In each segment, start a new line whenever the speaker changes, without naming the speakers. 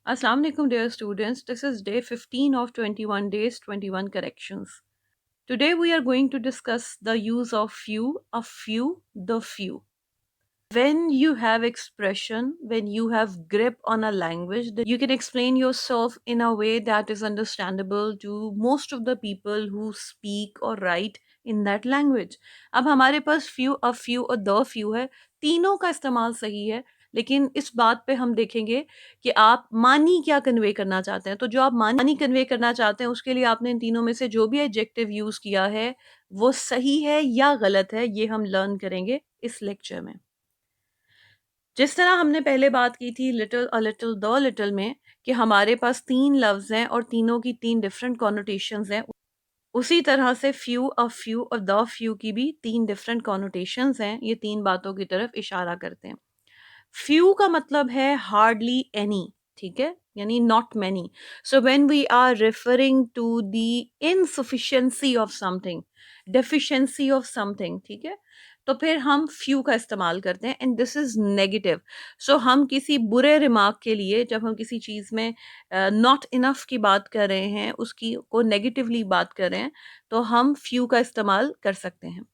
Assalamu alaikum, dear students. This is day 15 of 21 days, 21 corrections. Today we are going to discuss the use of few, a few, the few. When you have expression, when you have grip on a language, then you can explain yourself in a way that is understandable to most of the people who speak or write in that language. अब हमारे पास few, a few और the few है, तीनों का इस्तेमाल सही है, लेकिन इस बात पे हम देखेंगे कि आप मानी क्या कन्वे करना चाहते हैं. तो जो आप मानी कन्वे करना चाहते हैं उसके लिए आपने इन तीनों में से जो भी एडजेक्टिव यूज किया है वो सही है या गलत है, ये हम लर्न करेंगे इस लेक्चर में. जिस तरह हमने पहले बात की थी little a little the little में कि हमारे पास तीन लफ्ज हैं और तीनों की तीन डिफरेंट कॉनोटेशंस हैं, उसी तरह से फ्यू अ फ्यू और द फ्यू की भी तीन डिफरेंट कॉनोटेशंस हैं. ये तीन बातों की तरफ इशारा करते हैं. फ्यू का मतलब है हार्डली एनी, ठीक है, यानी not many. So when we are referring to the insufficiency of something, deficiency of something, ठीक है, तो फिर हम फ्यू का इस्तेमाल करते हैं एंड दिस इज नेगेटिव. सो हम किसी बुरे रिमार्क के लिए जब हम किसी चीज में नॉट इनफ की बात कर रहे हैं, उसकी को नेगेटिवली बात कर रहे हैं, तो हम फ्यू का इस्तेमाल कर सकते हैं.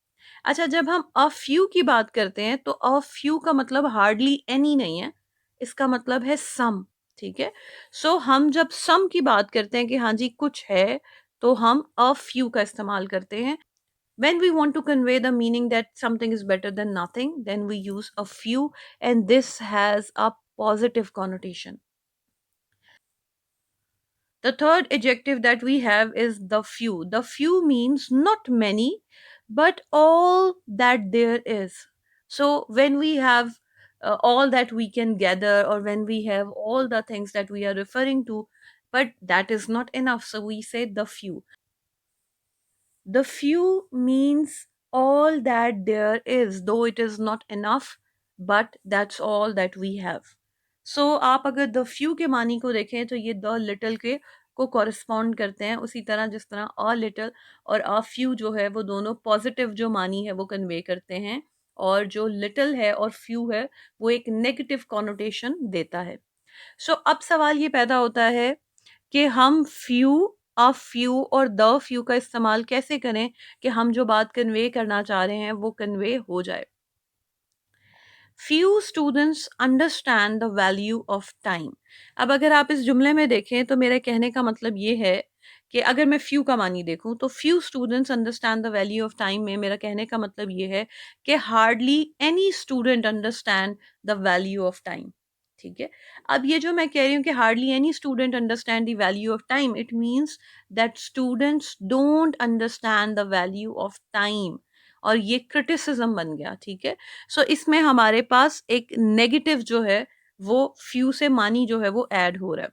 अच्छा, जब हम अ फ्यू की बात करते हैं तो अ फ्यू का मतलब हार्डली एनी नहीं है, इसका मतलब है सम, ठीक है. सो हम जब सम की बात करते हैं कि हाँ जी कुछ है, तो हम अ फ्यू का इस्तेमाल करते हैं. When we want to convey the meaning that something is better than nothing, then we use a few, and this has a positive connotation. The third adjective that we have is the few. The few means not many, but all that there is. So when we have all that we can gather, or when we have all the things that we are referring to, but that is not enough. So we say the few. The few means all that there is, though it is not enough, but that's all that we have. So आप अगर the few के मानी को देखें तो ये the little के को कॉरेस्पॉन्ड करते हैं, उसी तरह जिस तरह अ लिटिल और अ फ्यू जो है वो दोनों पॉजिटिव जो मानी है वो कन्वे करते हैं, और जो लिटिल है और फ्यू है वो एक नेगेटिव कॉनोटेशन देता है. सो अब सवाल ये पैदा होता है कि हम फ्यू, अ फ्यू और द फ्यू का इस्तेमाल कैसे करें कि हम जो बात कन्वे करना चाह रहे हैं वो कन्वे हो जाए. Few students understand the value of time. अब अगर आप इस जुमले में देखें तो मेरे कहने का मतलब ये है कि अगर मैं फ्यू का मानी देखूं तो few students understand the value of time में मेरा कहने का मतलब ये है कि hardly any student understand the value of time, ठीक है. अब ये जो मैं कह रही हूँ कि hardly any student understand the value of time, it means that students don't understand the value of time, और ये क्रिटिसिज्म बन गया, ठीक है. सो इसमें हमारे पास एक नेगेटिव जो है वो फ्यू से मानी जो है वो ऐड हो रहा है.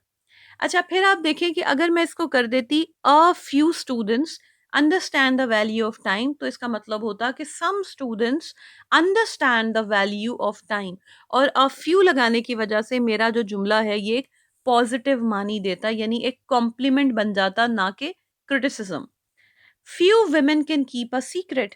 अच्छा, फिर आप देखें कि अगर मैं इसको कर देती a few students understand the value of time, तो इसका मतलब होता कि some students understand the value of time, और अ फ्यू लगाने की वजह से मेरा जो जुमला है ये एक पॉजिटिव मानी देता, यानी एक कॉम्प्लीमेंट बन जाता, ना कि criticism. Few women can keep a secret.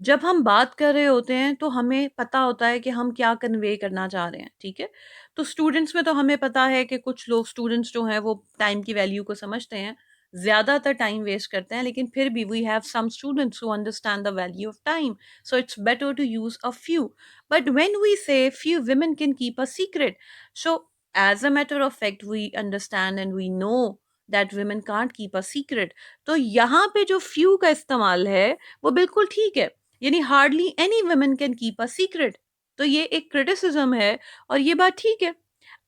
जब हम बात कर रहे होते हैं तो हमें पता होता है कि हम क्या कन्वे करना चाह रहे हैं, ठीक है. तो स्टूडेंट्स में तो हमें पता है कि कुछ लोग स्टूडेंट्स जो हैं वो टाइम की वैल्यू को समझते हैं, ज़्यादातर टाइम वेस्ट करते हैं, लेकिन फिर भी we have some students who understand the value of time. So it's better to use a few. But when we say few women can keep a secret, so as a matter of fact we understand and we know that women can't keep a secret. तो यहाँ पे जो few का इस्तेमाल है वो बिल्कुल ठीक है, यानी hardly any women can keep a secret. तो ये एक क्रिटिसिज्म है और ये बात ठीक है.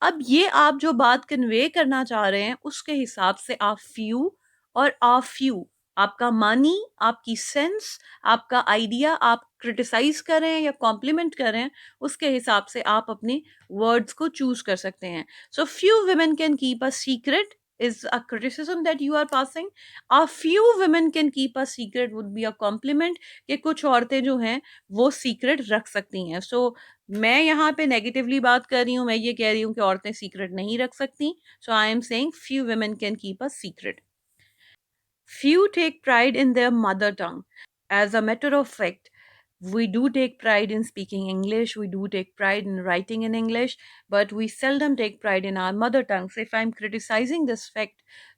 अब ये आप जो बात कन्वे करना चाह रहे हैं उसके हिसाब से आप फ्यू और आ फ्यू, आपका मानी, आपकी सेंस, आपका आइडिया, आप क्रिटिसाइज कर रहे हैं या कॉम्प्लीमेंट कर रहे हैं, उसके हिसाब से आप अपने वर्ड्स को चूज कर सकते हैं. So few women can keep a secret is a criticism that you are passing. A few women can keep a secret would be a compliment कि कुछ औरतें जो हैं वो सीक्रेट रख सकती हैं. सो मैं यहाँ पे नेगेटिवली बात कर रही हूँ, मैं ये कह रही हूँ कि औरतें सीक्रेट नहीं रख सकती. So I am saying few women can keep a secret. Few take pride in their mother tongue. As a matter of fact, We do take pride in speaking English, we do take pride in writing in English, but we seldom take pride in our mother tongue. So if I'm criticizing this fact,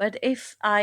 But if I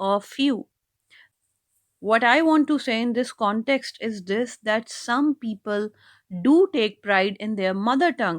a few. What I want to say in this context is this, that some people do take pride in their mother tongue.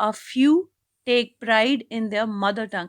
A few take pride in their mother tongue.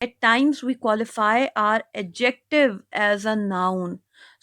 At times we qualify our adjective as a noun.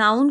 noun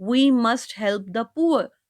we must help the poor.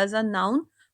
as a noun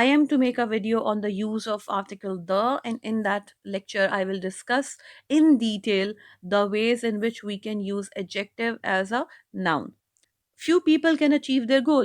I am to make a video on the use of article the, and in that lecture I will discuss in detail the ways in which we can use adjective as a noun. Few people can achieve their goal.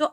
So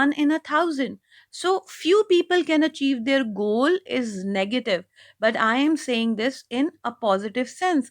1 in 1,000. So few people can achieve their goal is negative, but I am saying this in a positive sense.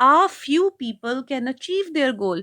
a few people can achieve their goal.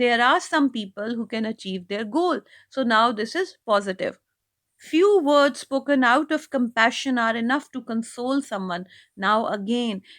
there are some people who can achieve their goal. So now this is positive. Few words spoken out of compassion are enough to console someone. Now again,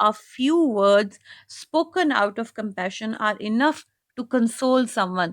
a few words spoken out of compassion are enough to console someone.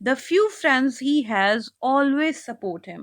The few friends he has always support him.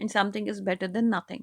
and something is better than nothing.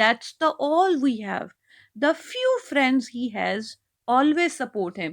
that's the all we have. The few friends he has always support him.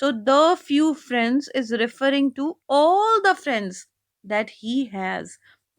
So the few friends is referring to all the friends that he has.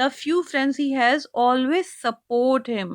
The few friends he has always support him.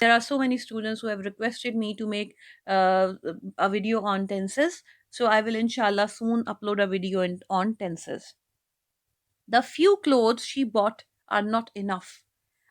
There are so many students who have requested me to make a video on tenses. So I will inshallah soon upload a video on tenses. The few clothes she bought are not enough.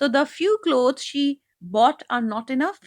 So the few clothes she bought are not enough.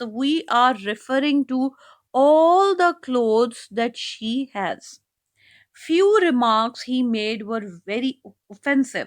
So we are referring to all the clothes that she has. Few remarks he made were very offensive.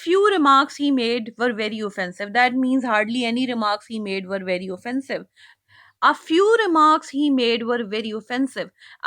few remarks he made were very offensive. That means hardly any remarks he made were very offensive. A few remarks he made were very offensive.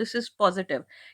this is positive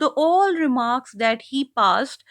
the all remarks that he passed،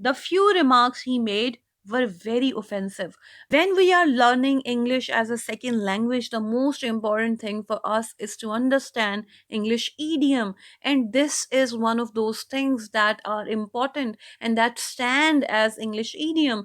The few remarks he made were very offensive. When we are learning English as a second language, the most important thing for us is to understand English idiom. And this is one of those things that are important and that stand as English idiom.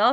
the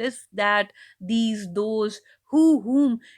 this, that, these, those, who, whom,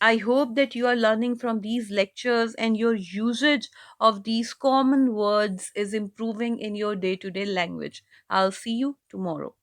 I hope that you are learning from these lectures and your usage of these common words is improving in your day to day language. I'll see you tomorrow.